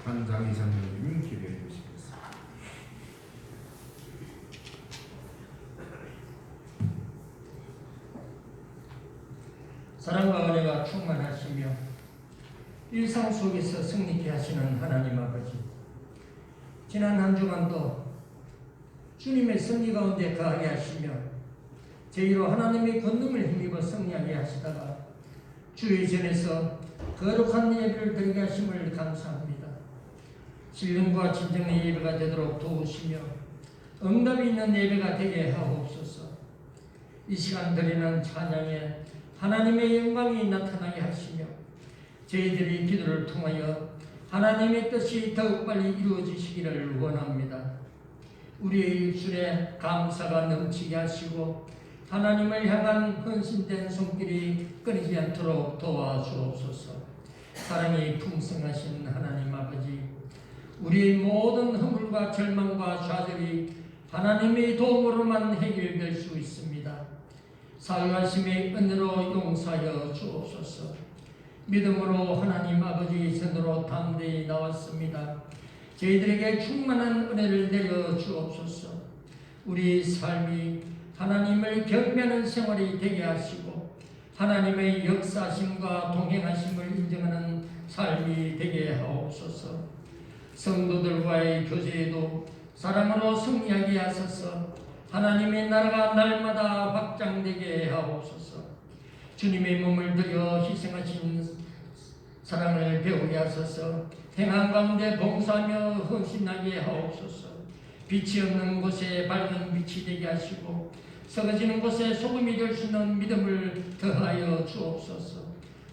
한장 이사님 기도해 주시겠습니다. 사랑과 은혜가 충만하시며 일상 속에서 승리케 하시는 하나님 아버지, 지난 한 주간도 주님의 승리 가운데 거하게 하시며 제2로 하나님의 권능을 힘입어 승리하게 하시다가 주의 전에서 거룩한 예배를 드리게 하심을 감사합니다. 신령과 진정의 예배가 되도록 도우시며 응답이 있는 예배가 되게 하옵소서. 이 시간 드리는 찬양에 하나님의 영광이 나타나게 하시며 저희들이 기도를 통하여 하나님의 뜻이 더욱 빨리 이루어지시기를 원합니다. 우리의 입술에 감사가 넘치게 하시고 하나님을 향한 헌신된 손길이 끊이지 않도록 도와주옵소서. 사랑이 풍성하신 하나님 아버지, 우리의 모든 허물과 절망과 좌절이 하나님의 도움으로만 해결될 수 있습니다. 사유하심의 은혜로 용서하여 주옵소서. 믿음으로 하나님 아버지 전으로 담대히 나왔습니다. 저희들에게 충만한 은혜를 내려 주옵소서. 우리 삶이 하나님을 경배하는 생활이 되게 하시고 하나님의 역사하심과 동행하심을 인정하는 삶이 되게 하옵소서. 성도들과의 교제에도 사랑으로 승리하게 하소서. 하나님의 나라가 날마다 확장되게 하옵소서. 주님의 몸을 들여 희생하신 사랑을 배우게 하소서. 행한 가운데 봉사하며 헌신하게 하옵소서. 빛이 없는 곳에 밝은 빛이 되게 하시고 썩어지는 곳에 소금이 될 수 있는 믿음을 더하여 주옵소서.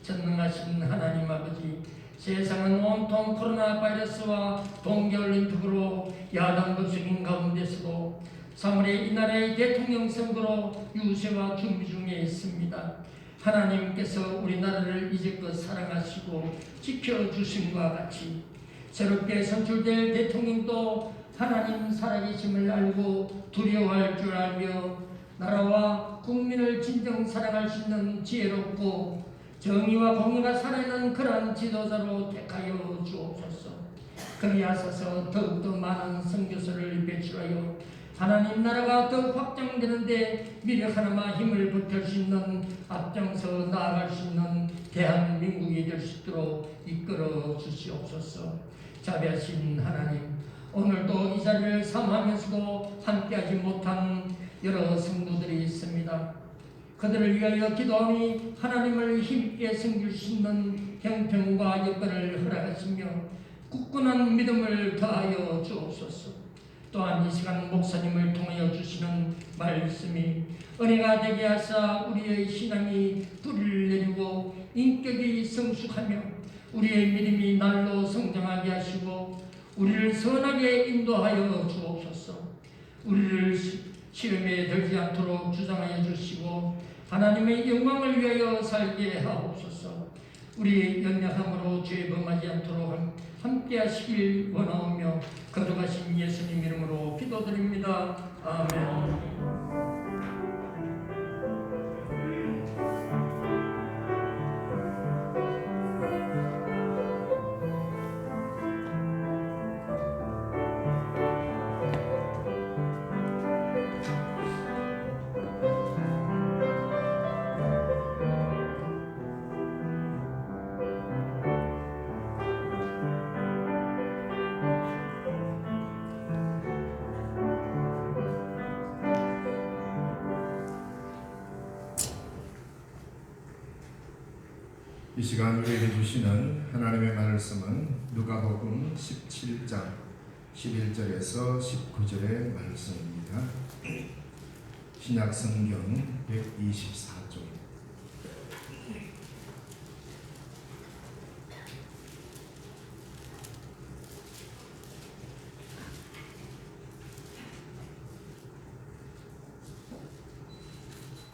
전능하신 하나님 아버지, 세상은 온통 코로나 바이러스와 동계올림픽으로 야당급적인 가운데서도 3월에 이 나라의 대통령 선거로 유세와 준비 중에 있습니다. 하나님께서 우리나라를 이제껏 사랑하시고 지켜주심과 같이 새롭게 선출될 대통령도 하나님 살아계심을 알고 두려워할 줄 알며 나라와 국민을 진정 사랑할 수 있는 지혜롭고 정의와 공의가 살아있는 그러한 지도자로 택하여 주옵소서. 그리하소서 더욱더 많은 선교사를 배출하여 하나님 나라가 더욱 확장되는데 미력 하나마 힘을 보탤 수 있는 앞장서 나아갈 수 있는 대한민국이 될 수 있도록 이끌어 주시옵소서. 자비하신 하나님, 오늘도 이 자리를 사모하면서도 함께하지 못한 여러 성도들이 있습니다. 그들을 위하여 기도하니 하나님을 힘있게 섬길 수 있는 형편과 여건을 허락하시며 굳건한 믿음을 더하여 주옵소서. 또한 이 시간 목사님을 통하여 주시는 말씀이 은혜가 되게 하사 우리의 신앙이 뿌리를 내리고 인격이 성숙하며 우리의 믿음이 날로 성장하게 하시고 우리를 선하게 인도하여 주옵소서. 우리를 시험에 들지 않도록 주장하여 주시고 하나님의 영광을 위하여 살게 하옵소서. 우리의 연약함으로 죄 범하지 않도록 함께 하시길 원하오며 거룩하신 예수님 이름으로 기도드립니다. 아멘. 이 시간 우리에게 주시는 하나님의 말씀은 누가복음 17장 11절에서 19절의 말씀입니다. 신약성경 124쪽.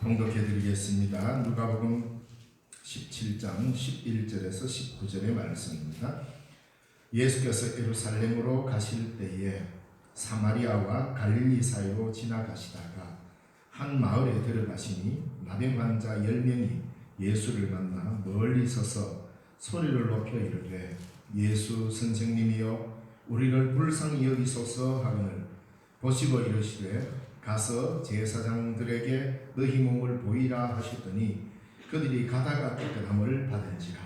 봉독해 드리겠습니다. 누가복음 17장 11절에서 19절의 말씀입니다. 예수께서 예루살렘으로 가실 때에 사마리아와 갈릴리 사이로 지나가시다가 한 마을에 들어가시니 나병 환자 10명이 예수를 만나 멀리 서서 소리를 높여 이르되 예수 선생님이여 우리를 불쌍히 여기소서 하거늘 보시고 이르시되 가서 제사장들에게 너희 몸을 보이라 하셨더니 그들이 가다가 깨끗함을 받은지라.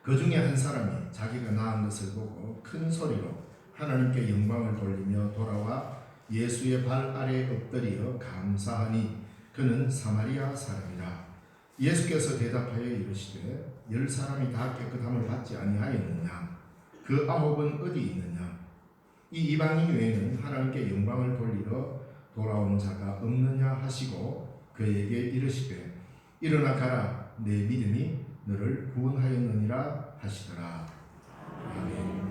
그 중에 한 사람이 자기가 나은 것을 보고 큰 소리로 하나님께 영광을 돌리며 돌아와 예수의 발 아래 엎드려 감사하니 그는 사마리아 사람이라. 예수께서 대답하여 이르시되 10사람이 다 깨끗함을 받지 아니하였느냐? 그 9은 어디 있느냐? 이 이방인 외에는 하나님께 영광을 돌리러 돌아온 자가 없느냐 하시고 그에게 이르시되 일어나 가라 내 믿음이 너를 구원하였느니라 하시더라. 아멘.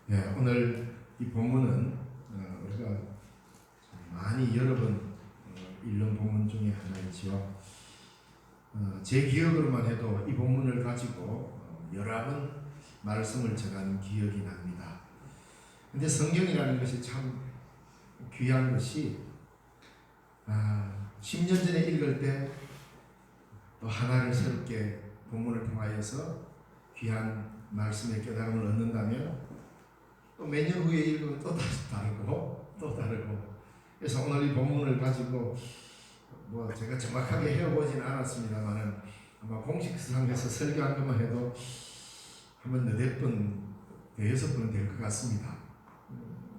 네, 오늘 이 본문은 우리가 많이 여러 번 읽는 본문 중에 하나이지요. 제 기억으로만 해도 이 본문을 가지고 여러 번 말씀을 전한 기억이 납니다. 근데 성경이라는 것이 참 귀한 것이 10년 전에 읽을 때 또 하나를 새롭게 본문을 통하여서 귀한 말씀의 깨달음을 얻는다면 또 몇 년 후에 읽으면 또 다시 다르고 또 다르고. 그래서 오늘 이 본문을 가지고 제가 정확하게 해보진 않았습니다만은 아마 공식상에서 설교한 것만 해도 한번 4번, 6번은 될 것 같습니다.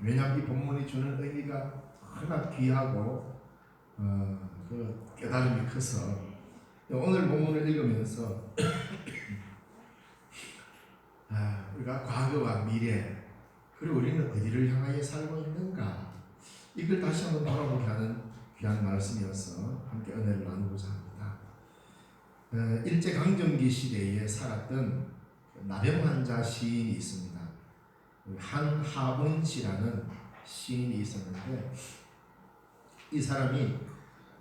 왜냐하면 이 본문이 주는 의미가 워낙 귀하고 그 깨달음이 커서 오늘 본문을 읽으면서 우리가 과거와 미래 그리고 우리는 어디를 향하여 살고 있는가 이걸 다시 한번 돌아보게 하는 귀한 말씀이어서 함께 은혜를 나누고자 합니다. 일제강점기 시대에 살았던 나병 환자 시인이 있습니다. 한하운 씨라는 시인이 있었는데 이 사람이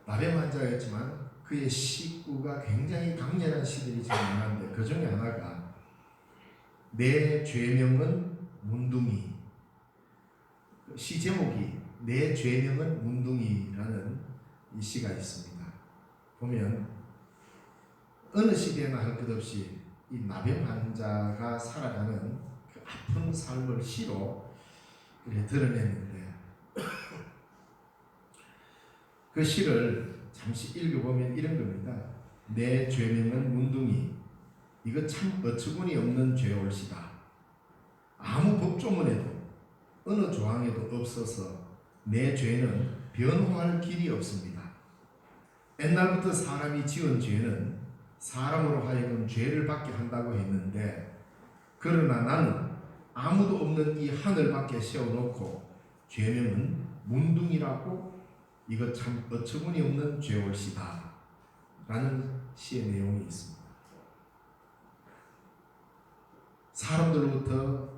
나병 환자였지만 그의 시구가 굉장히 강렬한 시들이 좀 많은데 그 중에 하나가 내 죄명은 문둥이. 시 제목이 내 죄명은 문둥이라는 이 시가 있습니다. 보면 어느 시대나 할 것 없이 이 나병 환자가 살아가는 그 아픈 삶을 시로 드러냈는데 그 시를 잠시 읽어보면 이런 겁니다. 내 죄명은 문둥이. 이거 참 어처구니 없는 죄올시다. 아무 법조문에도 어느 조항에도 없어서 내 죄는 변호할 길이 없습니다. 옛날부터 사람이 지은 죄는 사람으로 하여금 죄를 받게 한다고 했는데 그러나 나는 아무도 없는 이 하늘 밖에 세워놓고 죄명은 문둥이라고 이거 참 어처구니 없는 죄올시다 라는 시의 내용이 있습니다. 사람들로부터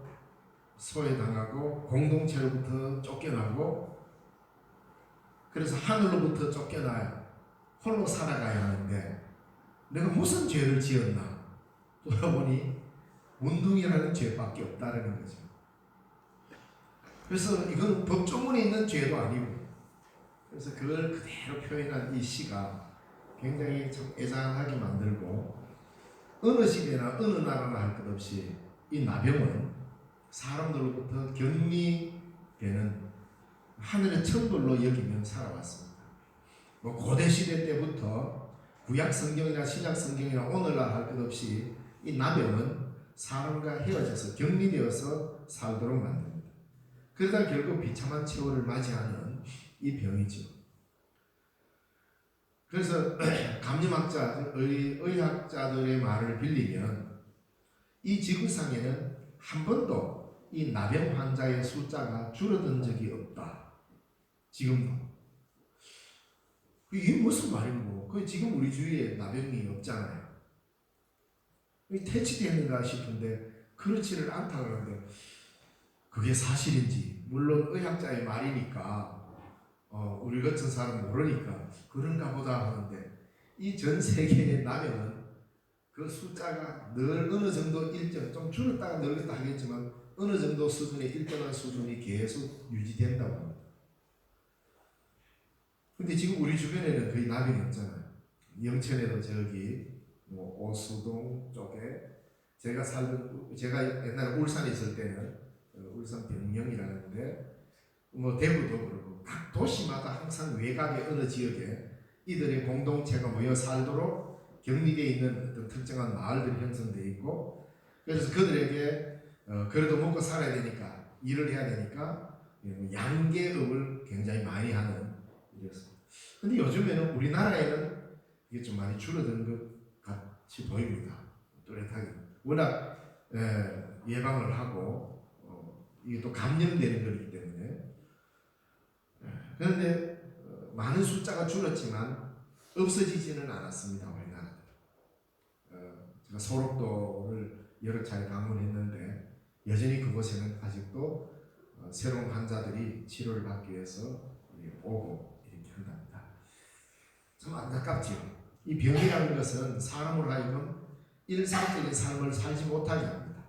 소외당하고 공동체로부터 쫓겨나고 그래서 하늘로부터 쫓겨나야 홀로 살아가야 하는데 내가 무슨 죄를 지었나 돌아보니 문둥이라는 죄밖에 없다는 거죠. 그래서 이건 법조문에 있는 죄도 아니고 그래서 그걸 그대로 표현한 이 시가 굉장히 좀 애잔하게 만들고 어느 시대나 어느 나라나 할 것 없이 이 나병은 사람들로부터 격리되는 하늘의 천벌로 여기며 살아왔습니다. 고대 시대 때부터 구약 성경이나 신약 성경이나 오늘날 할 것 없이 이 나병은 사람과 헤어져서 격리되어서 살도록 만듭니다. 그러다 결국 비참한 최후를 맞이하는 이 병이죠. 그래서 감염학자, 의학자들의 말을 빌리면 이 지구상에는 한 번도 이 나병 환자의 숫자가 줄어든 적이 없다. 지금도. 이게 무슨 말이고? 그 지금 우리 주위에 나병이 없잖아요. 퇴치되는가 싶은데 그렇지를 않다 그러는데 그게 사실인지 물론 의학자의 말이니까 우리 같은 사람 모르니까 그런가 보다 하는데 이 전 세계의 나병은 그 숫자가 늘 어느 정도 일정 좀 줄었다가 늘었다 하겠지만 어느 정도 수준의 일정한 수준이 계속 유지된다고 합니다. 근데 지금 우리 주변에는 거의 나병이 없잖아요. 영천에도 저기 오수동 쪽에 제가 옛날에 울산에 있을 때는 울산 병영이라는데 대구도 그렇고 각 도시마다 항상 외곽의 어느 지역에 이들의 공동체가 모여 살도록 격리되어 있는 어떤 특정한 마을들이 형성되어 있고, 그래서 그들에게 그래도 먹고 살아야 되니까 일을 해야 되니까 양계업을 굉장히 많이 하는 일이었습니다. 근데 요즘에는 우리나라에는 이게 좀 많이 줄어드는 것 같이 보입니다. 뚜렷하게 워낙 예방을 하고 이게 또 감염되는 거기 때문에. 그런데 많은 숫자가 줄었지만 없어지지는 않았습니다. 우리나라. 제가 소록도를 여러 차례 방문했는데 여전히 그곳에는 아직도 새로운 환자들이 치료를 받기 위해서 오고 이렇게 한답니다. 참 안타깝지요. 이 병이라는 것은 사람으로 하여금 일상적인 삶을 살지 못하게 합니다.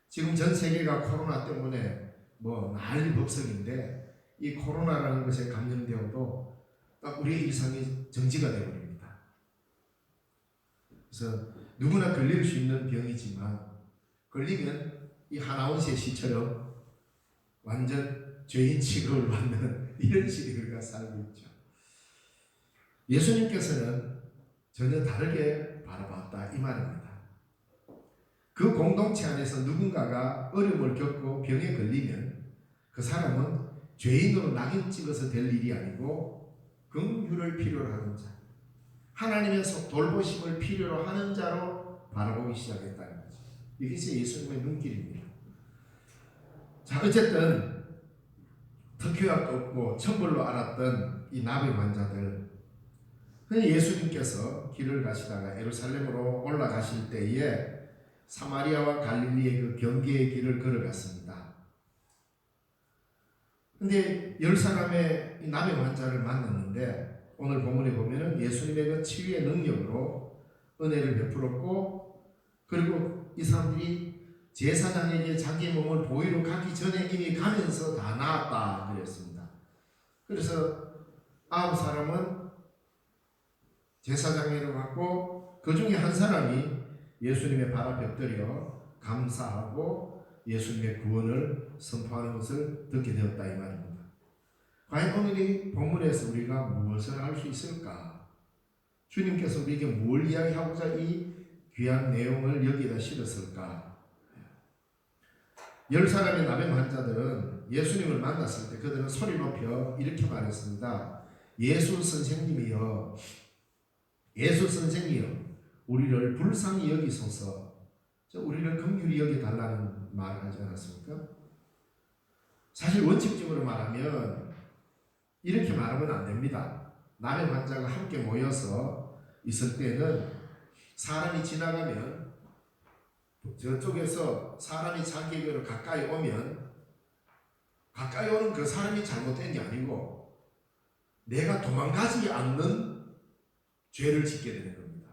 지금 전 세계가 코로나 때문에 난리법석인데 이 코로나라는 것에 감염되어도 딱 우리의 일상이 정지가 되어버립니다. 그래서 누구나 걸릴 수 있는 병이지만 걸리면 이 하나원시의 시처럼 완전 죄인 취급을 받는 이런 시대를 우리가 살고 있죠. 예수님께서는 전혀 다르게 바라봤다 이 말입니다. 그 공동체 안에서 누군가가 어려움을 겪고 병에 걸리면 그 사람은 죄인으로 낙인 찍어서 될 일이 아니고 긍휼을 필요로 하는 자, 하나님의 돌보심을 필요로 하는 자로 바라보기 시작했다는 거죠. 이것이 예수님의 눈길입니다. 자, 어쨌든 특효약도 없고 천벌로 알았던 이 나병 환자들, 예수님께서 길을 가시다가 예루살렘으로 올라가실 때에 사마리아와 갈릴리의 그 경계의 길을 걸어갔습니다. 근데 10사람의 나병 환자를 만났는데 오늘 본문에 보면은 예수님의 그 치유의 능력으로 은혜를 베풀었고, 그리고 이 사람들이 제사장에게 자기 몸을 보이러 가기 전에 이미 가면서 다 나았다 그랬습니다. 그래서 9사람은 제사장에게 갔고 그 중에 한 사람이 예수님의 발 앞에 엎드려 감사하고 예수님의 구원을 선포하는 것을 듣게 되었다 이 말입니다. 과연 오늘 이 본문에서 우리가 무엇을 할 수 있을까? 주님께서 우리에게 뭘 이야기하고자 이 귀한 내용을 여기다 실었을까? 10사람의 나병 환자들은 예수님을 만났을 때 그들은 소리 높여 이렇게 말했습니다. 예수 선생님이여, 예수 선생이여, 우리를 불쌍히 여기소서. 우리를 긍휼히 여겨달라는 말을 하지 않았습니까? 사실 원칙적으로 말하면 이렇게 말하면 안 됩니다. 나병 환자가 함께 모여서 있을 때는 사람이 지나가면 저쪽에서 사람이 자기에게로 가까이 오면 가까이 오는 그 사람이 잘못된 게 아니고 내가 도망가지 않는 죄를 짓게 되는 겁니다.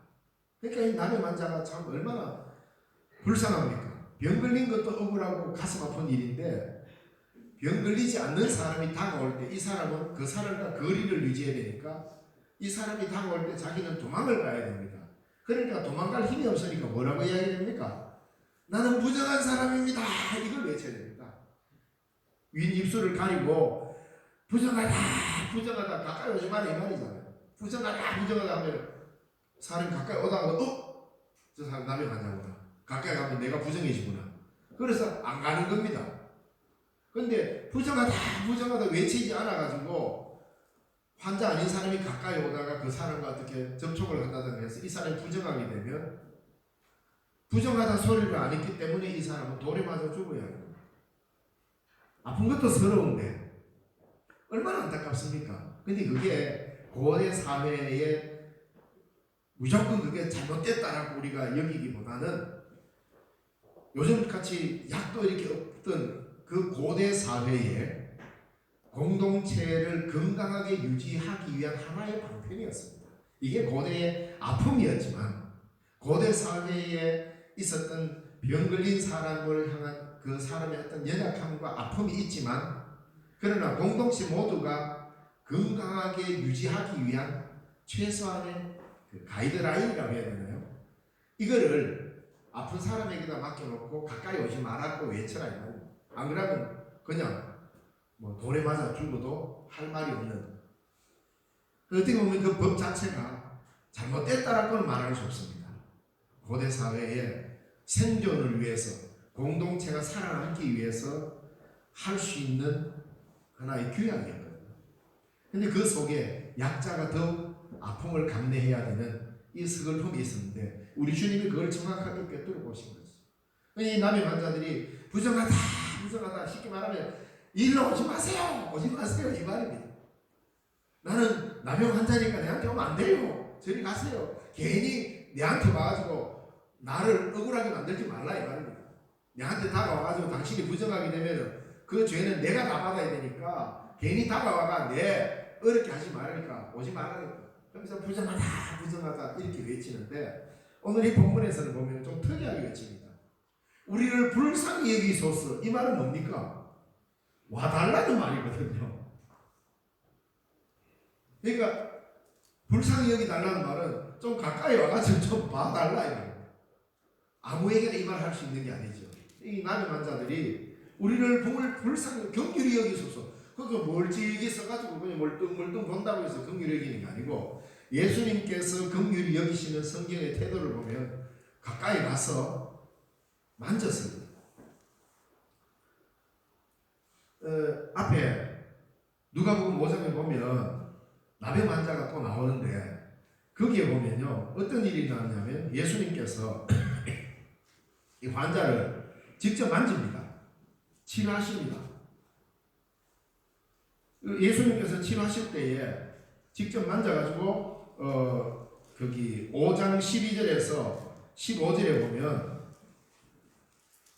그러니까 이 나병 환자가 참 얼마나 불쌍합니까? 병 걸린 것도 억울하고 가슴 아픈 일인데 병 걸리지 않는 사람이 다가올 때 이 사람은 그 사람과 거리를 유지해야 되니까 이 사람이 다가올 때 자기는 도망을 가야 됩니다. 그러니까 도망갈 힘이 없으니까 뭐라고 이야기합니까? 나는 부정한 사람입니다. 이걸 외쳐야 됩니다. 윈 입술을 가리고 부정하다 부정하다 가까이 오지 마라 이 말이잖아요. 부정하다 부정하다 하면 사람이 가까이 오다가 저 사람 나병 환자구나, 가까이 가면 내가 부정해지구나, 그래서 안 가는 겁니다. 근데 부정하다 부정하다 외치지 않아가지고 환자 아닌 사람이 가까이 오다가 그 사람과 어떻게 접촉을 한다든가 해서 이 사람이 부정하게 되면 부정하다 소리를 안 했기 때문에 이 사람은 돌에 맞아 죽어야 합니다. 아픈 것도 서러운데 얼마나 안타깝습니까? 근데 그게 고대 사회에 무조건 그게 잘못됐다라고 우리가 여기기보다는 요즘같이 약도 이렇게 없던 그 고대 사회에 공동체를 건강하게 유지하기 위한 하나의 방편이었습니다. 이게 고대의 아픔이었지만 고대 사회에 있었던 병 걸린 사람을 향한 그 사람의 어떤 연약함과 아픔이 있지만 그러나 공동체 모두가 건강하게 유지하기 위한 최소한의 그 가이드라인이라고 해야 되나요? 이거를 아픈 사람에게다 맡겨놓고 가까이 오지 말라고 외쳐라 이 말이에요. 안 그러면 그냥 뭐 돌에 맞아 죽어도 할 말이 없는, 어떻게 보면 그 법 자체가 잘못됐다라고는 말할 수 없습니다. 고대 사회에 생존을 위해서 공동체가 살아남기 위해서 할 수 있는 하나의 규약이었거든요. 근데 그 속에 약자가 더욱 아픔을 감내해야 되는 이 서글픔이 있었는데 우리 주님이 그걸 정확하게 꿰뚫어 보신 거죠. 이 남의 환자들이 부정하다 쉽게 말하면 일로 오지 마세요 이 말입니다. 나는 남의 환자니까 내한테 오면 안 돼요. 저리 가세요. 괜히 내한테 와가지고 나를 억울하게 만들지 말라 이 말입니다. 내한테 다가와가지고 당신이 부정하게 되면 그 죄는 내가 다 받아야 되니까 괜히 다가와가 내 어렵게 하지 말라니까 오지 말라니까. 그래서 부정하다 이렇게 외치는데 오늘 이 본문에서는 보면 좀 특이하게 외칩니다. 우리를 불쌍히 여기소서. 이 말은 뭡니까? 와달라는 말이거든요. 그러니까 불쌍히 여기달라는 말은 좀 가까이 와가지고 좀 봐달라 이 말이에요. 아무에게나 이 말 할 수 있는 게 아니죠. 이 남의 환자들이 우리를 불쌍히 긍휼히 여기소서. 그거 멀찍이 써가지고 그냥 멀뚱멀뚱 본다고 해서 긍휼히 여기는 게 아니고 예수님께서 긍휼히 여기시는 성경의 태도를 보면 가까이 가서 만졌습니다. 앞에 누가복음 5장에 보면 나병 환자가 또 나오는데 거기에 보면요 어떤 일이 나왔냐면 예수님께서 이 환자를 직접 만집니다. 치료하십니다. 예수님께서 치료하실 때에 직접 만져가지고 거기 5장 12절에서 15절에 보면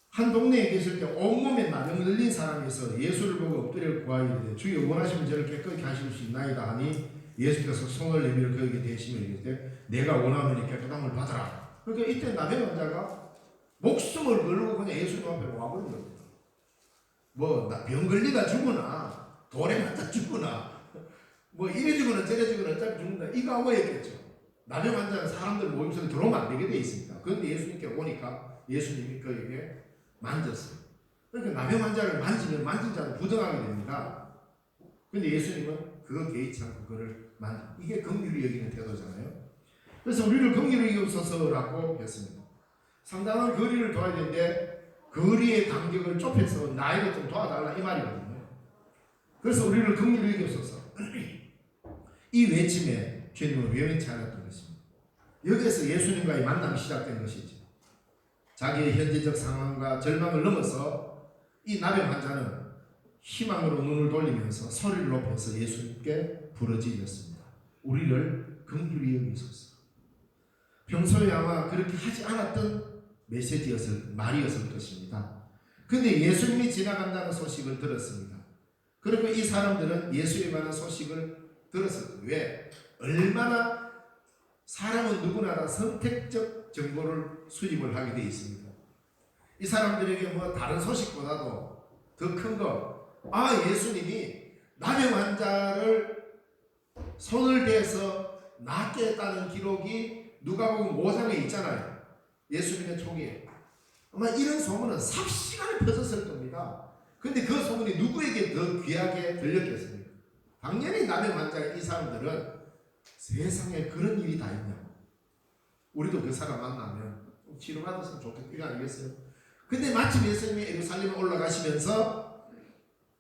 한 동네에 계실 때 온몸에 나병 걸린 사람이 있어 예수를 보고 엎드려 구하이르되 주여 원하시면 저를 깨끗게 하실 수 있나이다 하니 예수께서 손을 내밀어 그에게 대시며 이르되 내가 원하노니 깨끗함을 받으라. 그러니까 이때 나병 환자가 목숨을 걸고 그냥 예수님 앞에 와버린 겁니다. 뭐 병 걸리다 죽으나 돌에 맞다 죽으나 뭐 이래 죽으나 저래 죽으나 어차피 죽는다 이거 뭐였겠죠. 나병 환자는 사람들 모임 속에 들어오면 안 되게 돼 있습니다. 그런데 예수님께 오니까 예수님이 그에게 만졌어요. 그러니까 나병 환자를 만지면 만진 자는 부정하게 됩니다. 그런데 예수님은 그거 개의치 않고 그를 이게 긍휼히 여기는 태도잖아요. 그래서 우리를 긍휼히 여기소서라고 했습니다. 상당한 거리를 둬야 되는데 거리의 간격을 좁혀서 나에게 좀 도와달라 이 말이거든요. 그래서 우리를 긍휼히 여기소서 이 외침에 주님은 왜 외치 않았던 것입니다. 여기에서 예수님과의 만남이 시작된 것이죠. 자기의 현재적 상황과 절망을 넘어서 이 나병 환자는 희망으로 눈을 돌리면서 소리를 높여서 예수님께 부르짖었습니다. 우리를 긍휼히 여기소서. 평소에 아마 그렇게 하지 않았던 말이었을 것입니다. 근데 예수님이 지나간다는 소식을 들었습니다. 그리고 이 사람들은 예수에 관한 소식을 들었을 때 왜? 얼마나 사람은 누구나 다 선택적 정보를 수집을 하게 되어 있습니다. 이 사람들에게 뭐 다른 소식보다도 더 큰 거, 예수님이 나병 환자를 손을 대서 낫게 했다는 기록이 누가복음 5장에 있잖아요. 예수님의 초기에 아마 이런 소문은 삽시간에 퍼졌을 겁니다. 근데 그 소문이 누구에게 더 귀하게 들렸겠습니까? 당연히 나병 환자의 이 사람들은 세상에 그런 일이 다 있냐고, 우리도 그 사람 만나면 치료받았으면 좋겠다 이거 아니겠어요? 근데 마침 예수님이 예루살렘에 올라가시면서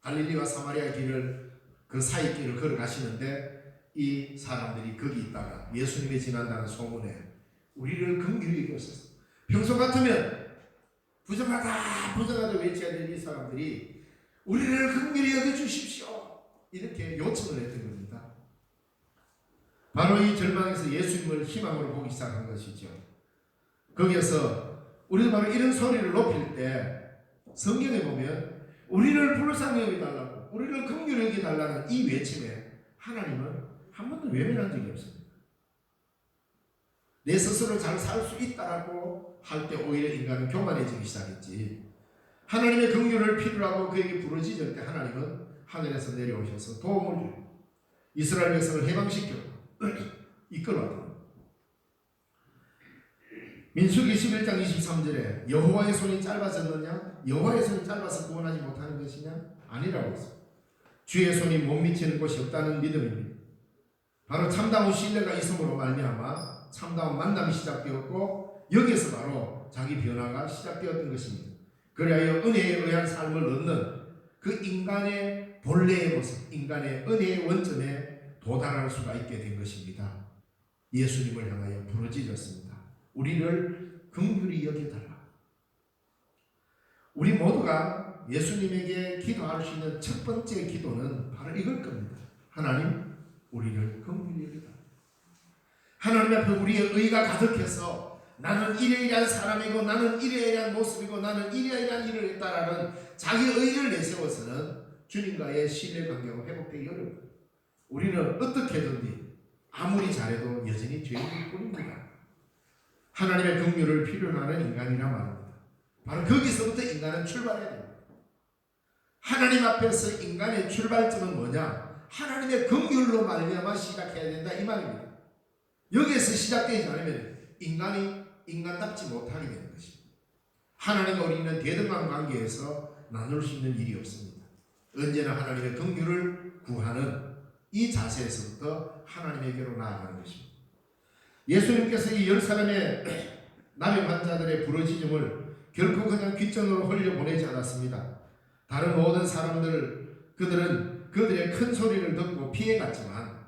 갈릴리와 사마리아 길을 그 사이 길을 걸어가시는데 이 사람들이 거기 있다가 예수님이 지난다는 소문에 우리를 긍휼히 여기소서. 평소 같으면 부정하다 외쳐야 될 이 사람들이 우리를 긍휼히 여겨주십시오 이렇게 요청을 했던 겁니다. 바로 이 절망에서 예수님을 희망으로 보기 시작한 것이죠. 거기에서 우리도 바로 이런 소리를 높일 때 성경에 보면 우리를 불쌍히 여겨달라고 우리를 긍휼히 여겨달라는 이 외침에 하나님은 한 번도 외면한 적이 없습니다. 내 스스로 잘 살 수 있다라고 할 때 오히려 인간은 교만해지기 시작했지, 하나님의 긍휼을 필요로 하고 그에게 부르짖을 때 하나님은 하늘에서 내려오셔서 도움을 주고 이스라엘 백성을 해방시켜 이끌어왔다. 민수기 11장 23절에 여호와의 손이 짧아졌느냐? 여호와의 손이 짧아서 구원하지 못하는 것이냐? 아니라고 했어요. 주의 손이 못 미치는 곳이 없다는 믿음입니다. 바로 참다운 신뢰가 있음으로 말미암아 참다운 만남이 시작되었고 여기에서 바로 자기 변화가 시작되었던 것입니다. 그리하여 은혜에 의한 삶을 얻는 그 인간의 본래의 모습, 인간의 은혜의 원점에 도달할 수가 있게 된 것입니다. 예수님을 향하여 부르짖었습니다. 우리를 긍휼히 여겨달라. 우리 모두가 예수님에게 기도할 수 있는 첫 번째 기도는 바로 이걸 겁니다. 하나님, 우리를 긍휼히 여겨달라. 하나님 앞에 우리의 의가 가득해서 나는 이러이러한 사람이고 나는 이러이러한 모습이고 나는 이러이러한 일을 했다라는 자기 의를 내세워서는 주님과의 신뢰관계가 회복되기 어렵다. 우리는 어떻게든지 아무리 잘해도 여전히 죄인일 뿐입니다. 하나님의 긍휼을 필요로 하는 인간이란 말입니다. 바로 거기서부터 인간은 출발해야 됩니다. 하나님 앞에서 인간의 출발점은 뭐냐? 하나님의 긍휼로 말미암아 시작해야 된다 이 말입니다. 여기에서 시작되지 않으면 인간이 인간답지 못하게 되는 것입니다. 하나님과 우리는 대등한 관계에서 나눌 수 있는 일이 없습니다. 언제나 하나님의 긍휼을 구하는 이 자세에서부터 하나님에게로 나아가는 것입니다. 예수님께서 이 10사람의 나병 환자들의 부르짖음을 결코 그냥 귓전으로 흘려보내지 않았습니다. 다른 모든 사람들, 그들은 그들의 큰 소리를 듣고 피해갔지만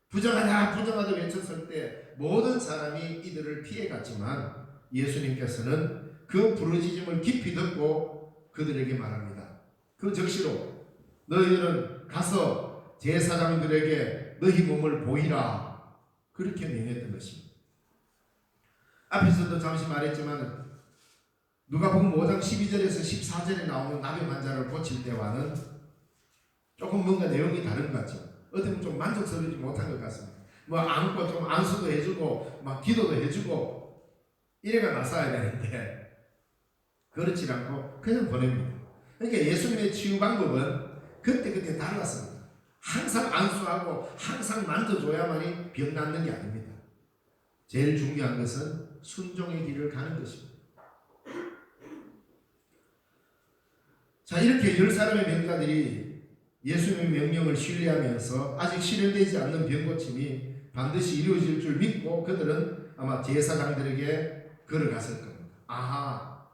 부정하다 부정하다 외쳤을 때 모든 사람이 이들을 피해갔지만 예수님께서는 그 부르짖음을 깊이 듣고 그들에게 말합니다. 그 즉시로 너희들은 가서 제사장들에게 너희 몸을 보이라 그렇게 명했던 것입니다. 앞에서도 잠시 말했지만 누가복음 5장 12절에서 14절에 나오는 나병 환자를 고칠 때와는 조금 뭔가 내용이 다른 것 같죠. 어떻게 좀 만족스럽지 못한 것 같습니다. 뭐 안고 좀 안수도 해주고 막 기도도 해주고 이래가 나서야 되는데 그렇지 않고 그냥 보냅니다. 그러니까 예수님의 치유 방법은 그때 달랐습니다. 항상 안수하고 항상 만져줘야만이 병 낫는 게 아닙니다. 제일 중요한 것은 순종의 길을 가는 것입니다. 자, 이렇게 10사람의 병자들이 예수님의 명령을 신뢰하면서 아직 실현되지 않는 병고침이 반드시 이루어질 줄 믿고 그들은 아마 제사장들에게 걸어갔을 겁니다. 아하,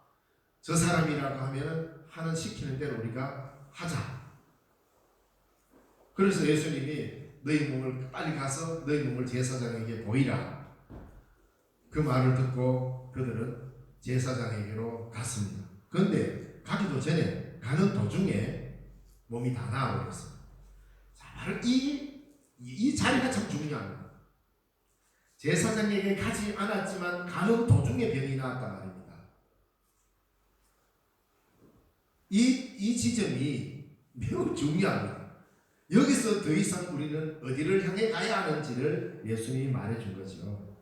저 사람이라고 하면 하는 시키는 대로 우리가 하자. 그래서 예수님이 너희 몸을 빨리 가서 너희 몸을 제사장에게 보이라. 그 말을 듣고 그들은 제사장에게로 갔습니다. 그런데 가기도 전에 가는 도중에 몸이 다 나아버렸습니다. 자, 바로 이 자리가 참 중요합니다. 제사장에게 가지 않았지만 가는 도중에 병이 나았단 말입니다. 이 지점이 매우 중요합니다. 여기서 더 이상 우리는 어디를 향해 가야 하는지를 예수님이 말해준 거죠.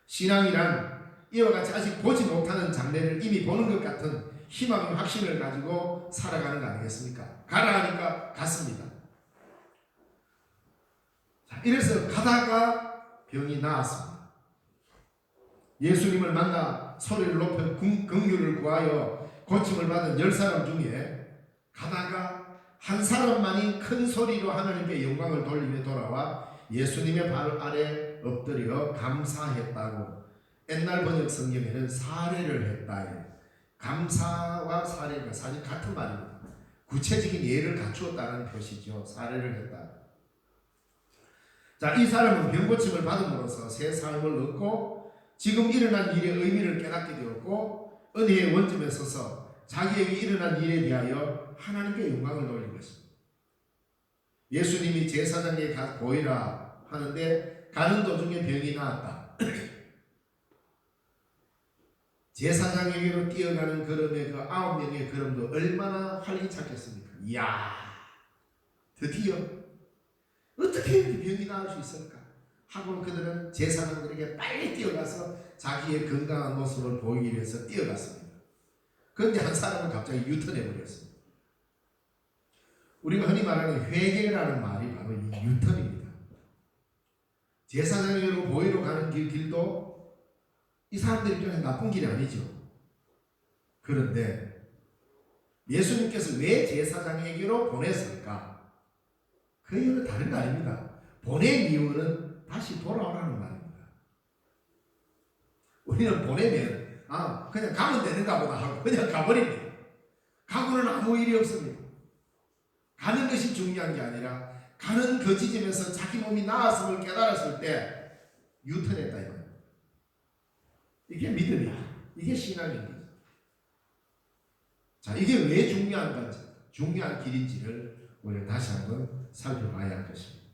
신앙이란 이와 같이 아직 보지 못하는 장래를 이미 보는 것 같은 희망과 확신을 가지고 살아가는 거 아니겠습니까? 가라 하니까 갔습니다. 자, 이래서 가다가 병이 나았습니다. 예수님을 만나 소리를 높여 긍휼을 구하여 고침을 받은 10사람 중에 가다가 한 사람만이 큰 소리로 하나님께 영광을 돌리며 돌아와 예수님의 발 아래 엎드려 감사했다고. 옛날 번역 성경에는 사례를 했다. 감사와 사례가 사실 같은 말입니다. 구체적인 예를 갖추었다는 표시죠. 사례를 했다. 자, 이 사람은 병고침을 받음으로써 새 삶을 얻고 지금 일어난 일의 의미를 깨닫게 되었고 은혜의 원점에 서서 자기에게 일어난 일에 대하여 하나님께 영광을 돌린 것입니다. 예수님이 제사장에게 보이라 하는데 가는 도중에 병이 나았다. 제사장에게로 뛰어가는 걸음의 그 9명의 걸음도 얼마나 활기찼겠습니까? 이야, 드디어 어떻게 이렇게 병이 나을 수 있을까? 하고 그들은 제사장들에게 빨리 뛰어가서 자기의 건강한 모습을 보이기 위해서 뛰어갔습니다. 그런데 한 사람은 갑자기 유턴해 버렸습니다. 우리가 흔히 말하는 회개라는 말이 바로 이 유턴입니다. 제사장에게로 보이러 가는 길도 이 사람들 입장에서 나쁜 길이 아니죠. 그런데 예수님께서 왜 제사장에게로 보냈을까? 그 이유는 다른 거 아닙니다. 보낸 이유는 다시 돌아오라는 말입니다. 우리는 보내면 그냥 가면 되는가 보다 하고 그냥 가버립니다. 가고는 아무 일이 없습니다. 가는 것이 중요한 게 아니라 가는 그 지점에서 자기 몸이 나았음을 깨달았을 때 유턴했다 이거예요. 이게 믿음이야. 이게 신앙인 거죠. 자, 이게 왜 중요한 건지, 중요한 길인지를 우리가 다시 한번 살펴봐야 할 것입니다.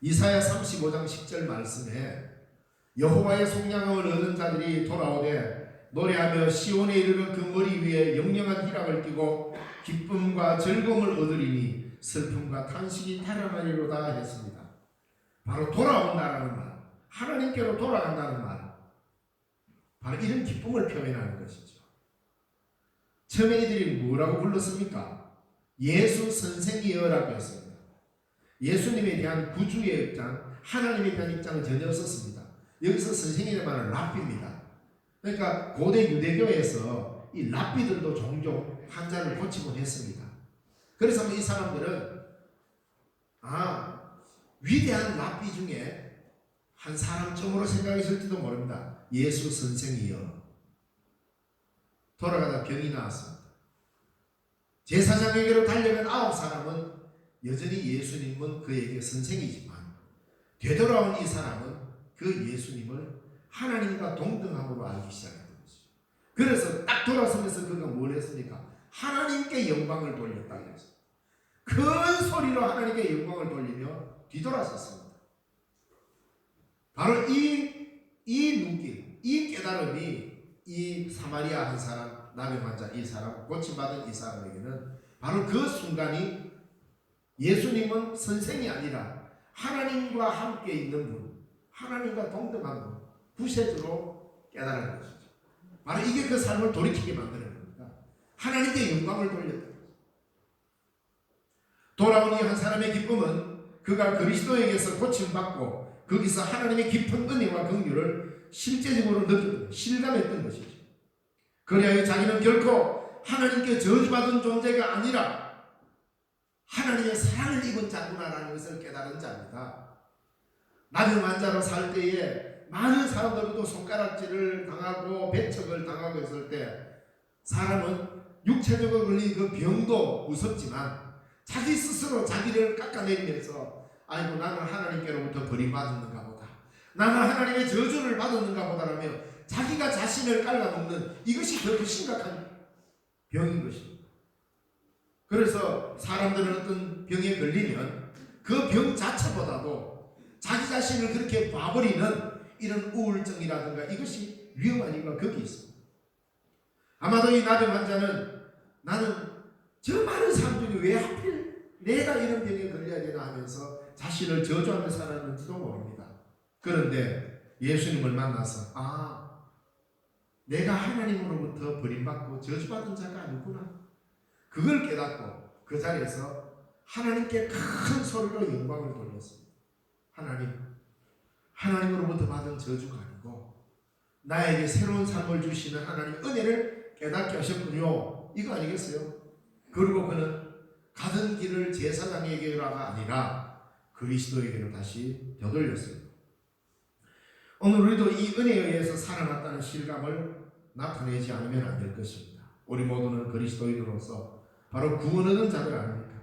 이사야 35장 10절 말씀에 여호와의 속량함을 얻은 자들이 돌아오되 노래하며 시온에 이르러 그 머리 위에 영영한 희락을 띠고 기쁨과 즐거움을 얻으리니 슬픔과 탄식이 탈환하리로다 했습니다. 바로 돌아온다라는 말, 하나님께로 돌아간다는 말, 바로 이런 기쁨을 표현하는 것이죠. 처음에 이들이 뭐라고 불렀습니까? 예수 선생이여라고 했습니다. 예수님에 대한 구주의 입장, 하나님에 대한 입장은 전혀 없었습니다. 여기서 선생이라는 말은 랍비입니다. 그러니까 고대 유대교에서 이 랍비들도 종종 환자를 고치곤 했습니다. 그래서 이 사람들은 위대한 랍비 중에 한 사람쯤으로 생각했을지도 모릅니다. 예수 선생이여. 돌아가다 병이 나왔습니다. 제사장에게로 달려간 9사람은 여전히 예수님은 그에게 선생이지만 되돌아온 이 사람은 그 예수님을 하나님과 동등함으로 알기 시작했던 것이죠. 그래서 딱 돌아서면서 그가 뭘 했습니까? 하나님께 영광을 돌렸다고 했어요. 큰 소리로 하나님께 영광을 돌리며 뒤돌아섰습니다. 바로 이 눈길, 이 깨달음이 이 사마리아 한 사람, 나병 환자 이 사람, 고침받은 이 사람에게는 바로 그 순간이 예수님은 선생이 아니라 하나님과 함께 있는 분, 하나님과 동등한 분, 구세주로 깨달은 것이죠. 바로 이게 그 삶을 돌이키게 만드는 겁니다. 하나님께 영광을 돌렸다. 돌아온 이 한 사람의 기쁨은 그가 그리스도에게서 고침받고 거기서 하나님의 깊은 은혜와 긍휼을 실제적으로 느꼈던, 실감했던 것이죠. 그래야 자기는 결코 하나님께 저주받은 존재가 아니라 하나님의 사랑을 입은 자구나라는 것을 깨달은 자입니다. 나병 환자로 살 때에 많은 사람들도 손가락질을 당하고 배척을 당하고 했을 때 사람은 육체적으로 걸린 그 병도 무섭지만 자기 스스로 자기를 깎아내리면서 아이고 나는 하나님께로부터 버림받았는가 보다, 나는 하나님의 저주를 받았는가 보다라며 자기가 자신을 깔아먹는 이것이 더 심각한 병인 것입니다. 그래서 사람들은 어떤 병에 걸리면 그 병 자체보다도 자기 자신을 그렇게 봐버리는 이런 우울증이라든가 이것이 위험한 이유가 거기 있습니다. 아마도 이 나병 환자는 나는 저 많은 사람 중에 왜 하필 내가 이런 병에 걸려야 되나 하면서 자신을 저주하며 살았는지도 모릅니다. 그런데 예수님을 만나서 내가 하나님으로부터 버림받고 저주받은 자가 아니구나, 그걸 깨닫고 그 자리에서 하나님께 큰 소리로 영광을 돌렸습니다. 하나님으로부터 받은 저주가 아니고 나에게 새로운 삶을 주시는 하나님의 은혜를 깨닫게 하셨군요, 이거 아니겠어요? 그리고 그는 가던 길을 제사장에게로가 아니라 그리스도에게로 다시 되돌렸습니다. 오늘 우리도 이 은혜에 의해서 살아났다는 실감을 나타내지 않으면 안 될 것입니다. 우리 모두는 그리스도인으로서 바로 구원 얻은 자들 아닙니까?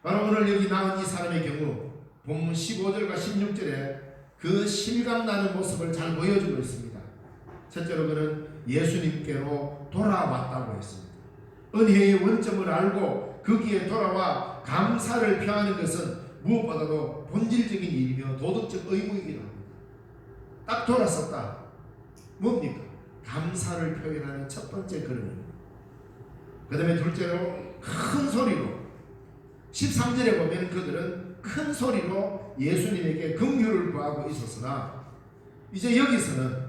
바로 오늘 여기 나온 이 사람의 경우 본문 15절과 16절에 그 실감나는 모습을 잘 보여주고 있습니다. 첫째로 그는 예수님께로 돌아왔다고 했습니다. 은혜의 원점을 알고 거기에 돌아와 감사를 표하는 것은 무엇보다도 본질적인 일이며 도덕적 의무이기도 합니다. 딱 돌아섰다. 뭡니까? 감사를 표현하는 첫 번째 걸음입니다. 그 다음에 둘째로 큰 소리로 13절에 보면 그들은 큰 소리로 예수님에게 긍휼을 구하고 있었으나 이제 여기서는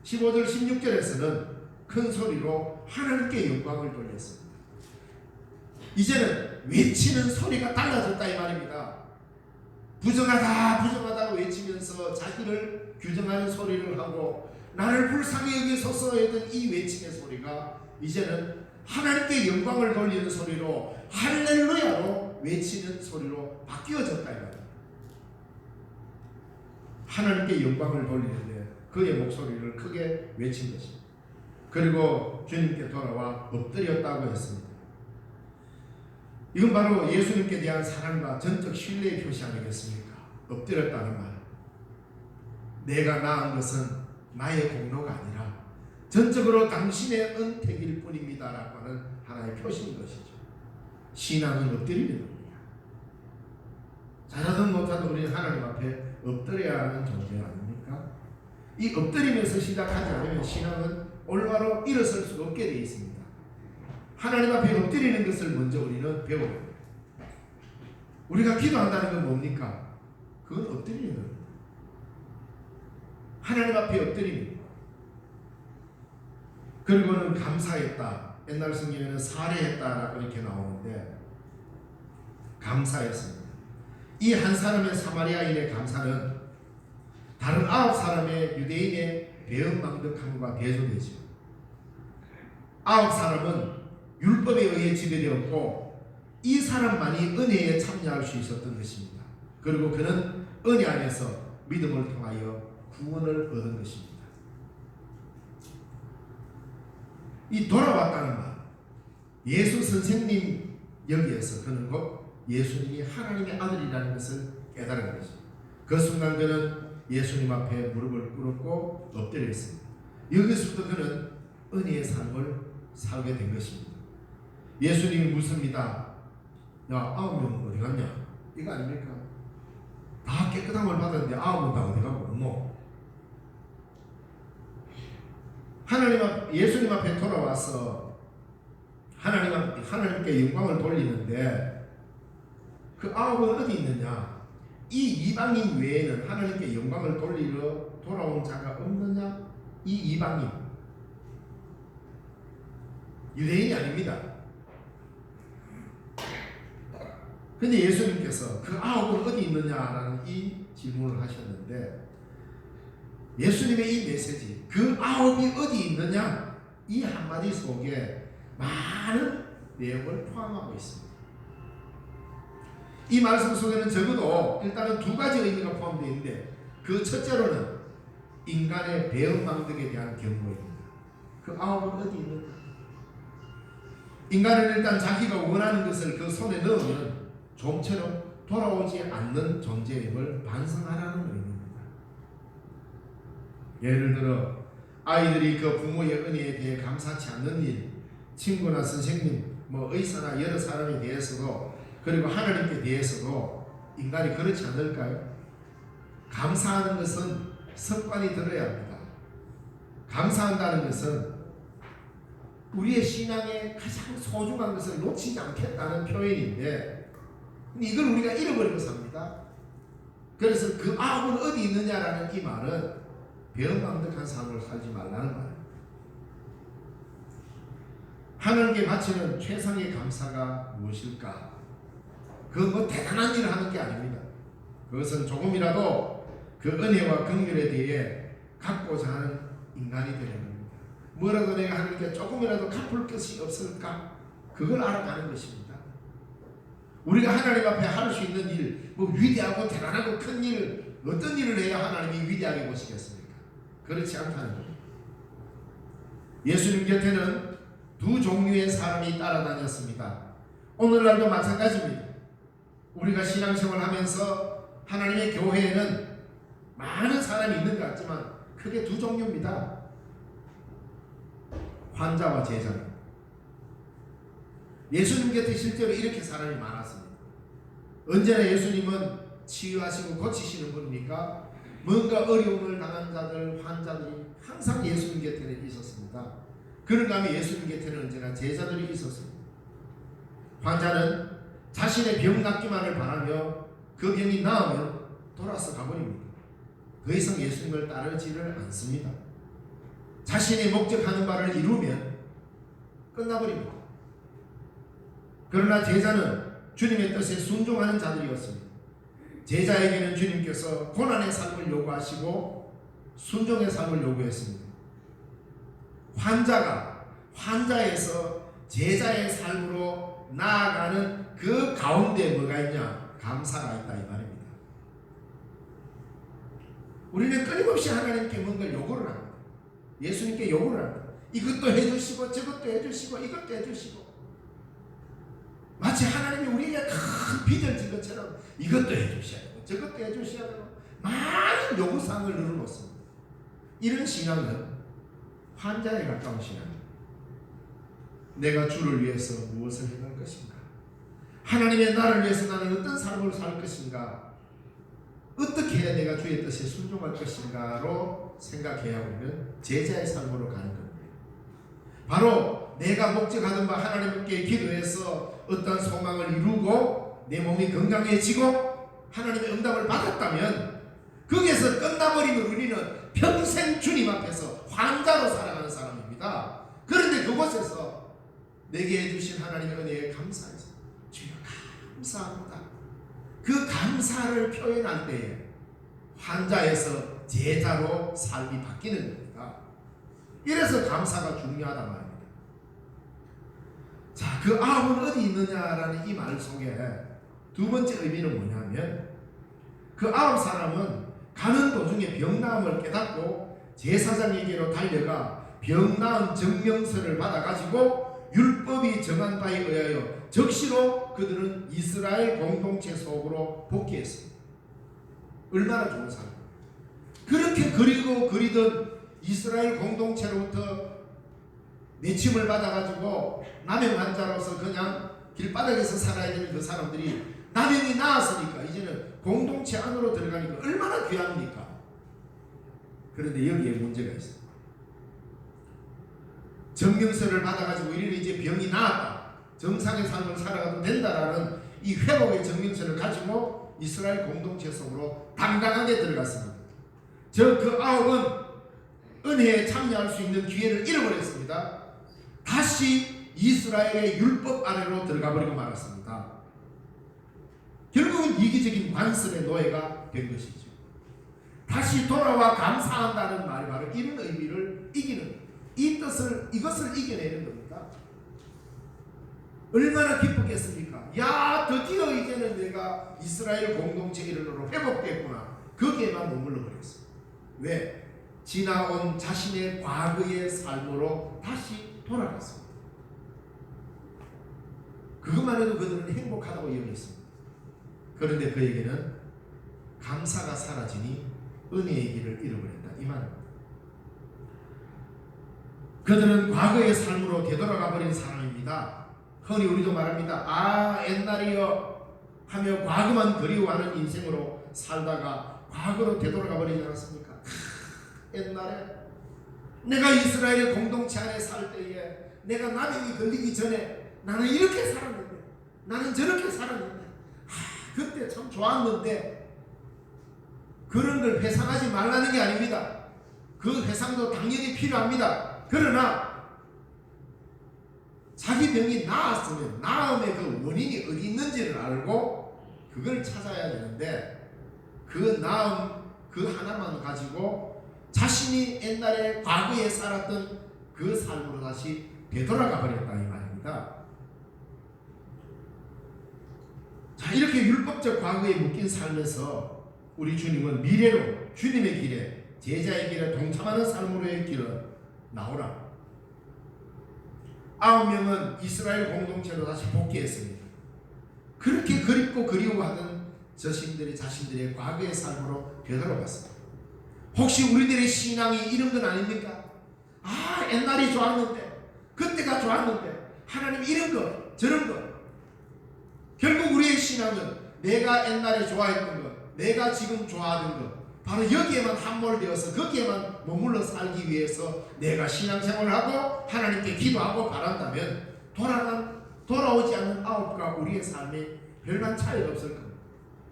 15절 16절에서는 큰 소리로 하나님께 영광을 돌렸습니다. 이제는 외치는 소리가 달라졌다 이 말입니다. 부정하다 부정하다고 외치면서 자기를 규정하는 소리를 하고 나를 불쌍히 여기소서 했던 이 외침의 소리가 이제는 하나님께 영광을 돌리는 소리로 할렐루야로 외치는 소리로 바뀌어졌다 이 말입니다. 하나님께 영광을 돌리는데 그의 목소리를 크게 외친 것입니다. 그리고 주님께 돌아와 엎드렸다고 했습니다. 이건 바로 예수님께 대한 사랑과 전적 신뢰의 표시 아니겠습니까? 엎드렸다는 말. 내가 낳은 것은 나의 공로가 아니라 전적으로 당신의 은택일 뿐입니다 라고 하는 하나의 표시인 것이죠. 신앙은 엎드리는 겁니다. 잘하든 못하든 우리는 하나님 앞에 엎드려야 하는 존재 아닙니까? 이 엎드리면서 시작하지 않으면 신앙은 올바로 일어설 수 없게 되어 있습니다. 하나님 앞에 엎드리는 것을 먼저 우리는 배워야 합니다. 우리가 기도한다는 건 뭡니까? 그건 엎드리는 겁니다. 하나님 앞에 엎드립니다. 그리고는 감사했다. 옛날 성경에는 살해했다라고 이렇게 나오는데 감사했습니다. 이 한 사람의 사마리아인의 감사는 다른 9사람의 유대인의 배은망덕함과 대조되죠. 9사람은 율법에 의해 지배되었고 이 사람만이 은혜에 참여할 수 있었던 것입니다. 그리고 그는 은혜 안에서 믿음을 통하여 구원을 얻은 것입니다. 이 돌아왔다는 말, 예수 선생님 여기에서 그는 곧 예수님이 하나님의 아들이라는 것을 깨달은 것입니다. 그 순간 그는 예수님 앞에 무릎을 꿇었고 엎드렸습니다. 여기서부터 그는 은혜의 삶을 살게 된 것입니다. 예수님이 묻습니다. 야, 9명 어디 갔냐? 이거 아닙니까? 다 깨끗함을 받았는데 9명 다 어디 가고 없노? 예수님 앞에 돌아와서 하나님께 영광을 돌리는데 그 9은 어디 있느냐? 이 이방인 외에는 하나님께 영광을 돌리러 돌아온 자가 없느냐? 이 이방인 유대인이 아닙니다. 근데 예수님께서 그 9은 어디 있느냐라는 이 질문을 하셨는데 예수님의 이 메시지, 그 9이 어디 있느냐, 이 한마디 속에 많은 내용을 포함하고 있습니다. 이 말씀 속에는 적어도 일단은 2가지 의미가 포함되어 있는데 그 첫째로는 인간의 배은망덕에 대한 경고입니다. 그 9은 어디 있느냐? 인간은 일단 자기가 원하는 것을 그 손에 넣으면 좀처럼 돌아오지 않는 존재임을 반성하라는 의미입니다. 예를 들어 아이들이 그 부모의 은혜에 대해 감사치 않는 일, 친구나 선생님, 의사나 여러 사람에 대해서도 그리고 하나님께 대해서도 인간이 그렇지 않을까요? 감사하는 것은 습관이 들어야 합니다. 감사한다는 것은 우리의 신앙의 가장 소중한 것을 놓치지 않겠다는 표현인데 이걸 우리가 잃어버리고 삽니다. 그래서 그 9은 어디 있느냐라는 이 말은 배은망덕한 삶을 살지 말라는 말입니다. 하나님께 바치는 최상의 감사가 무엇일까? 그건 대단한 일을 하는 게 아닙니다. 그것은 조금이라도 그 은혜와 긍휼에 대해 갖고자 하는 인간이 되는 겁니다. 뭐라도 내가 하나님께 조금이라도 갚을 것이 없을까? 그걸 알아가는 것입니다. 우리가 하나님 앞에 할 수 있는 일, 위대하고 대단하고 큰 일, 어떤 일을 해야 하나님이 위대하게 보시겠습니까? 그렇지 않다는 겁니다. 예수님 곁에는 2 종류의 사람이 따라다녔습니다. 오늘날도 마찬가지입니다. 우리가 신앙생활을 하면서 하나님의 교회에는 많은 사람이 있는 것 같지만 크게 2 종류입니다. 환자와 제자. 예수님 곁에 실제로 이렇게 사람이 많았습니다. 언제나 예수님은 치유하시고 고치시는 분입니까? 뭔가 어려움을 당한 자들, 환자들이 항상 예수님 곁에는 있었습니다. 그런가 하면 예수님 곁에는 언제나 제자들이 있었습니다. 환자는 자신의 병 낫기만을 바라며 그 병이 나으면 돌아서 가버립니다. 더 이상 예수님을 따르지를 않습니다. 자신이 목적하는 바를 이루면 끝나버립니다. 그러나 제자는 주님의 뜻에 순종하는 자들이었습니다. 제자에게는 주님께서 고난의 삶을 요구하시고 순종의 삶을 요구했습니다. 환자에서 제자의 삶으로 나아가는 그 가운데 뭐가 있냐? 감사가 있다 이 말입니다. 우리는 끊임없이 하나님께 뭔가 요구를 합니다. 예수님께 요구를 합니다. 이것도 해주시고 저것도 해주시고 이것도 해주시고, 마치 하나님이 우리에게 큰 빚을 진 것처럼 이것도 해주셔야 되고 저것도 해주셔야 되고 많은 요구사항을 늘어놓습니다. 이런 신앙은 환자에 가까운 신앙입니다. 내가 주를 위해서 무엇을 해갈 것인가? 하나님의 나를 위해서 나는 어떤 삶을 살 것인가? 어떻게 해야 내가 주의 뜻에 순종할 것인가로 생각해야 우리는 제자의 삶으로 가는 겁니다. 바로 내가 목적하던 바 하나님께 기도해서 어떤 소망을 이루고 내 몸이 건강해지고 하나님의 응답을 받았다면 거기에서 끝나버리면 우리는 평생 주님 앞에서 환자로 살아가는 사람입니다. 그런데 그곳에서 내게 해주신 하나님의 은혜에 감사해서 주여 감사합니다. 그 감사를 표현할 때에 환자에서 제자로 삶이 바뀌는 겁니다. 이래서 감사가 중요하단 말입니다. 자, 그 아합은 어디 있느냐라는 이 말 속에 두 번째 의미는 뭐냐면, 그 아합 사람은 가는 도중에 병나음을 깨닫고 제사장에게로 달려가 병나은 증명서를 받아가지고 율법이 정한 바에 의하여 적시로 그들은 이스라엘 공동체 속으로 복귀했습니다. 얼마나 좋은 사람. 그렇게 그리던 이스라엘 공동체로부터 내침을 받아가지고 남용 환자로서 그냥 길바닥에서 살아야 되는 그 사람들이 남용이 나았으니까 이제는 공동체 안으로 들어가니까 얼마나 귀합니까? 그런데 여기에 문제가 있어요. 정명서를 받아가지고 이리는 이제 병이 나았다, 정상의 삶을 살아가도 된다라는 이 회복의 정명서를 가지고 이스라엘 공동체 속으로 당당하게 들어갔습니다. 그 아홉은 은혜에 참여할 수 있는 기회를 잃어버렸습니다. 다시 이스라엘의 율법 아래로 들어가 버리고 말았습니다. 결국은 이기적인 관습의 노예가 된 것이죠. 다시 돌아와 감사한다는 말이 바로 이런 의미를 이기는, 이것을 이겨내는 겁니다. 얼마나 기쁘겠습니까? 야, 드디어 이제는 내가 이스라엘 공동체 일원으로 회복됐구나. 거기에만 머물러 버렸어요. 왜? 지나온 자신의 과거의 삶으로 다시 돌아갔습니다. 그것만 해도 그들은 행복하다고 여겼습니다. 그런데 그에게는 감사가 사라지니 은혜의 길을 잃어버렸다 이 말입니다. 그들은 과거의 삶으로 되돌아가 버린 사람입니다. 흔히 우리도 말합니다. 아, 옛날이여 하며 과거만 그리워하는 인생으로 살다가 과거로 되돌아가 버리지 않았습니까? 옛날에 내가 이스라엘의 공동체 안에 살 때에 내가 남용이 걸리기 전에 나는 이렇게 살았는데, 나는 저렇게 살았는데, 그때 참 좋았는데, 그런 걸 회상하지 말라는 게 아닙니다. 그 회상도 당연히 필요합니다. 그러나 자기 병이 나았으면 나음의 그 원인이 어디 있는지를 알고 그걸 찾아야 되는데, 그 나음 그 하나만 가지고 자신이 옛날에 과거에 살았던 그 삶으로 다시 되돌아가 버렸다 이 말입니다. 자, 이렇게 율법적 과거에 묶인 삶에서 우리 주님은 미래로 주님의 길에, 제자의 길에 동참하는 삶으로의 길을 나오라. 9명은 이스라엘 공동체로 다시 복귀했습니다. 그렇게 그립고 그리워하던 자신들의 과거의 삶으로 되돌아갔습니다. 혹시 우리들의 신앙이 이런 건 아닙니까? 아, 옛날이 좋았는데, 그때가 좋았는데, 하나님 이런 거 저런 거. 결국 우리의 신앙은 내가 옛날에 좋아했던 것, 내가 지금 좋아하는 것, 바로 여기에만 함몰되어서 거기에만 머물러 살기 위해서 내가 신앙생활을 하고 하나님께 기도하고 바란다면 돌아오지 않는 아홉과 우리의 삶에 별반 차이가 없을 겁니다.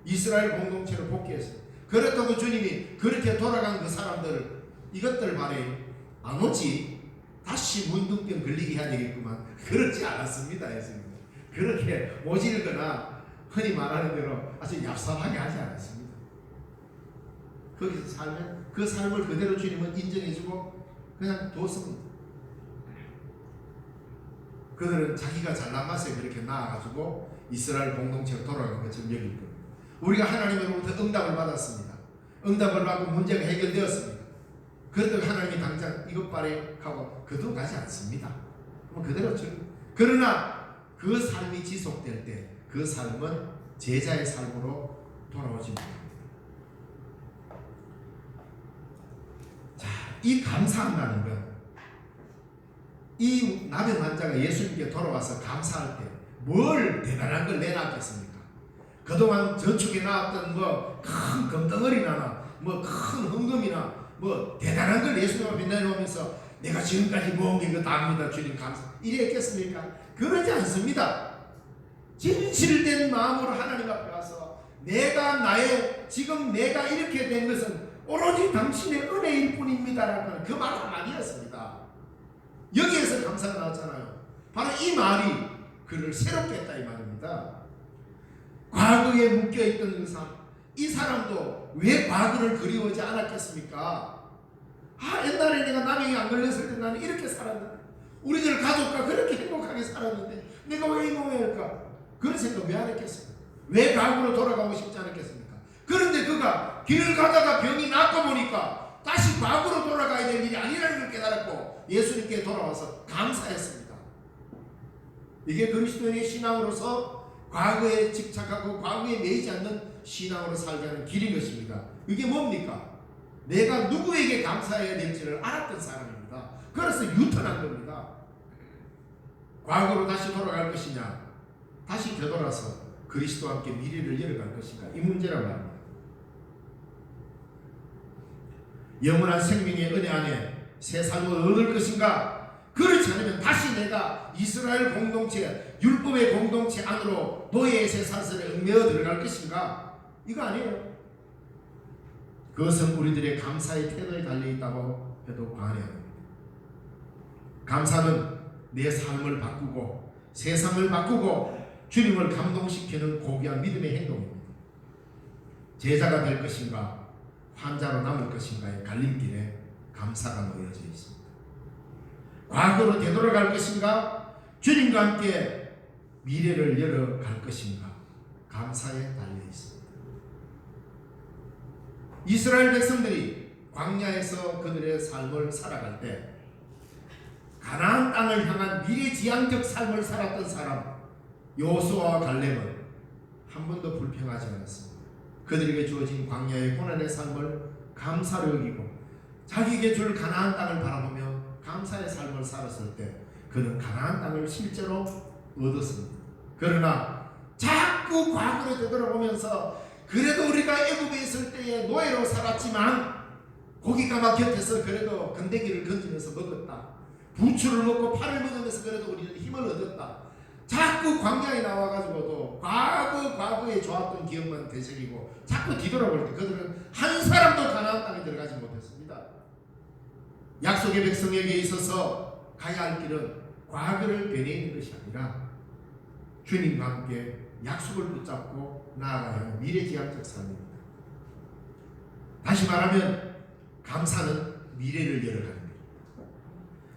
이스라엘 공동체로 복귀했어요. 그렇다고 주님이 그렇게 돌아간 그 사람들, 이것들 말에 안 오지. 다시 문둥병 걸리게 해야 되겠구만. 그렇지 않았습니다. 예수님. 그렇게 모질거나 흔히 말하는 대로 아주 얍삽하게 하지 않았습니다. 거기서 살면 그 삶을 그대로 주님은 인정해주고 그냥 뒀습니다. 그들은 자기가 잘난 맛에 그렇게 나아가지고 이스라엘 공동체로 돌아간 것처럼 여길 겁니다. 우리가 하나님으로부터 응답을 받았습니다. 응답을 받고 문제가 해결되었습니다. 그런데 하나님이 당장 이것 바래 하고 그대로 가지 않습니다. 그대로 그러나 그 삶이 지속될 때 그 삶은 제자의 삶으로 돌아오지 못합니다. 자, 이 감사한다는 건 이 남의 환자가 예수님께 돌아와서 감사할 때 뭘 대단한 걸 내놨겠습니까? 그동안 저축해 놨던 뭐 큰 금덩어리나 뭐 큰 헌금이나 뭐 대단한 걸 예수님 앞에 내놓으면서 내가 지금까지 모은 게 이거 다입니다 주님 감사 이랬겠습니까? 그러지 않습니다. 진실된 마음으로 하나님 앞에 와서 지금 내가 이렇게 된 것은 오로지 당신의 은혜일 뿐입니다라는 그 말 한마디였습니다. 여기에서 감사가 나왔잖아요. 바로 이 말이 그를 새롭게 했다 이 말입니다. 과거에 묶여있던 그 삶, 이 사람도 왜 과거를 그리워하지 않았겠습니까? 옛날에 내가 남에게 안 걸렸을 때 나는 이렇게 살았는데 우리들 가족과 그렇게 행복하게 살았는데 내가 왜 이놈의 할까? 그런 생각 왜 안 했겠습니까? 왜 과거로 돌아가고 싶지 않았겠습니까? 그런데 그가 길을 가다가 병이 낫고 보니까 다시 과거로 돌아가야 될 일이 아니라는 걸 깨달았고 예수님께 돌아와서 감사했습니다. 이게 그리스도인의 신앙으로서 과거에 집착하고 과거에 매이지 않는 신앙으로 살자는 길인 것입니다. 이게 뭡니까? 내가 누구에게 감사해야 될지를 알았던 사람입니다. 그래서 유턴한 겁니다. 과거로 다시 돌아갈 것이냐 다시 되돌아서 그리스도와 함께 미래를 열어갈 것인가 이 문제란 말입니다. 영원한 생명의 은혜 안에 새 삶을 얻을 것인가? 그렇지 않으면 다시 내가 이스라엘 공동체 율법의 공동체 안으로 노예의 새 산설에 얽매여 들어갈 것인가? 이거 아니에요. 그것은 우리들의 감사의 태도에 달려있다고 해도 과언이 아닙니다. 감사는 내 삶을 바꾸고 세상을 바꾸고 주님을 감동시키는 고귀한 믿음의 행동입니다. 제자가 될 것인가 환자로 남을 것인가의 갈림길에 감사가 놓여져 있습니다. 과거로 되돌아갈 것인가 주님과 함께 미래를 열어갈 것인가 감사에 달려 있습니다. 이스라엘 백성들이 광야에서 그들의 삶을 살아갈 때 가나안 땅을 향한 미래지향적 삶을 살았던 사람 여호수아와 갈렙은 한 번도 불평하지 않았습니다. 그들에게 주어진 광야의 고난의 삶을 감사로 여기고 자기에게 줄 가나안 땅을 바라보며 감사의 삶을 살았을 때 그는 가나안 땅을 실제로 얻었습니다. 그러나 자꾸 과거로 되돌아보면서 그래도 우리가 애굽에 있을 때에 노예로 살았지만 고깃가마 곁에서 그래도 건더기를 건지면서 먹었다. 부추를 먹고 파를 먹으면서 그래도 우리는 힘을 얻었다. 자꾸 광야에 나와가지고도 과거에 좋았던 기억만 되새기고 자꾸 뒤돌아볼 때 그들은 한 사람도 가나안 땅에 들어가지 못했습니다. 약속의 백성에게 있어서 가야 할 길은 과거를 되뇌이는 것이 아니라 주님과 함께 약속을 붙잡고 나아가야 하는 미래지향적 삶입니다. 다시 말하면 감사는 미래를 열어가는 것.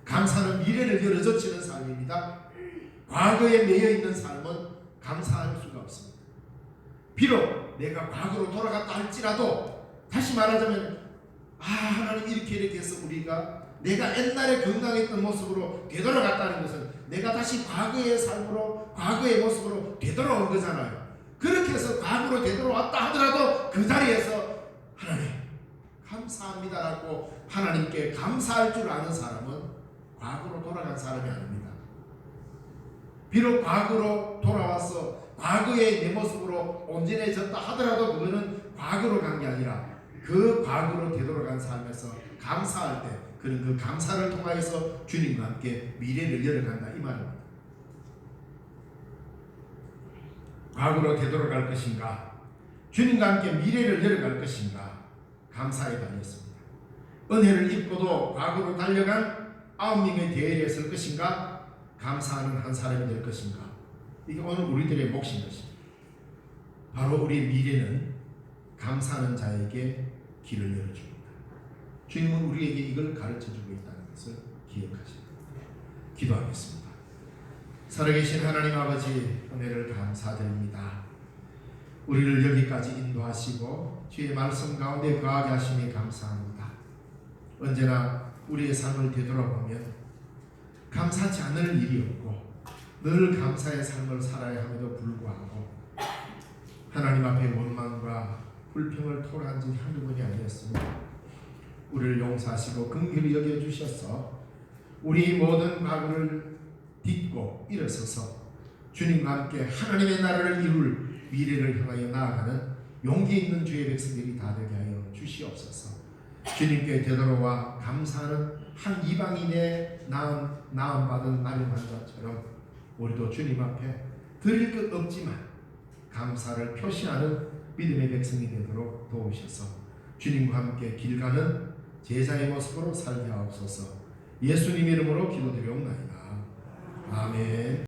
감사는 미래를 열어젖히는 삶입니다. 과거에 매여있는 삶은 감사할 수가 없습니다. 비록 내가 과거로 돌아갔다 할지라도 다시 말하자면 하나님 이렇게 해서 우리가 내가 옛날에 건강했던 모습으로 되돌아갔다는 것은 내가 다시 과거의 삶으로 과거의 모습으로 되돌아온 거잖아요. 그렇게 해서 과거로 되돌아왔다 하더라도 그 자리에서 하나님 감사합니다라고 하나님께 감사할 줄 아는 사람은 과거로 돌아간 사람이 아닙니다. 비록 과거로 돌아와서 과거의 내 모습으로 온전해졌다 하더라도 그거는 과거로 간 게 아니라 그 과거로 되돌아간 삶에서 감사할 때 그는 그 감사를 통하여서 주님과 함께 미래를 열어간다 이 말입니다. 과거로 되돌아갈 것인가 주님과 함께 미래를 열어갈 것인가 감사에 달렸습니다. 은혜를 입고도 과거로 달려간 9명의 대열에 설 것인가? 감사하는 한 사람이 될 것인가? 이게 오늘 우리들의 몫인 것입니다. 바로 우리의 미래는 감사하는 자에게 길을 열어줍니다. 주님은 우리에게 이걸 가르쳐주고 있다는 것을 기억하십니다. 기도하겠습니다. 살아계신 하나님 아버지, 은혜를 감사드립니다. 우리를 여기까지 인도하시고 주의 말씀 가운데 거하게 하시니 감사합니다. 언제나 우리의 삶을 되돌아보면 감사하지 않을 일이 없고 늘 감사의 삶을 살아야 함에도 불구하고 하나님 앞에 원망과 불평을 토로한 적이 한두 번이 아니었습니다. 우리를 용서하시고 긍휼히 여겨주셔서 우리 모든 과거를 딛고 일어서서 주님과 함께 하나님의 나라를 이룰 미래를 향하여 나아가는 용기 있는 주의 백성들이 다 되게 하여 주시옵소서. 주님께 되돌아와 감사하는 한 이방인의 나음받은 나병 환자처럼 우리도 주님 앞에 드릴 것 없지만 감사를 표시하는 믿음의 백성이 되도록 도우셔서 주님과 함께 길 가는 제자의 모습으로 살게 하옵소서. 예수님 이름으로 기도드리옵나이다. 아멘.